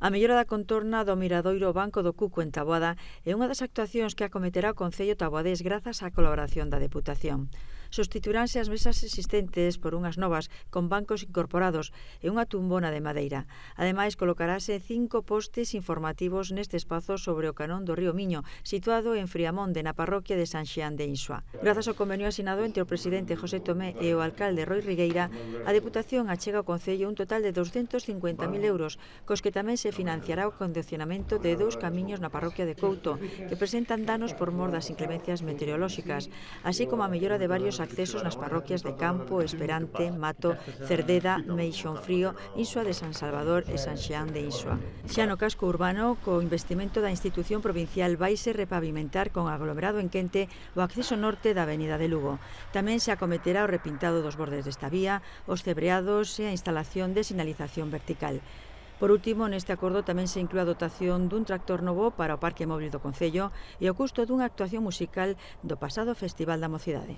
A mellora da contorna do miradoiro Banco do Cuco en Taboada é unha das actuacións que acometerá o Concello taboadés grazas á colaboración da Deputación. Substituiránse as mesas existentes por unhas novas con bancos incorporados e unha tumbona de madeira. Ademais, colocarase 5 postes informativos neste espazo sobre o canón do río Miño, situado en Friamonde, na parroquia de San Xián de Insua. Grazas ao convenio asinado entre o presidente José Tomé e o alcalde Roi Rigueira, a Deputación achega ao Concello un total de 250.000 euros, cos que tamén se financiará o condicionamento de 2 camiños na parroquia de Couto, que presentan danos por mor das inclemencias meteorolóxicas, así como a mellora de varios accesos nas parroquias de Campo, Esperante, Mato, Cerdeda, Meixonfrío, Insua de San Salvador e San Xián de Insua. Xa no casco urbano, co investimento da institución provincial, vaise repavimentar con aglomerado en quente o acceso norte da avenida de Lugo. Tamén se acometerá o repintado dos bordes desta vía, os cebreados e a instalación de sinalización vertical. Por último, neste acordo tamén se inclúe a dotación dun tractor novo para o Parque Móvil do Concello e o custo dunha actuación musical do pasado Festival da Mocidade.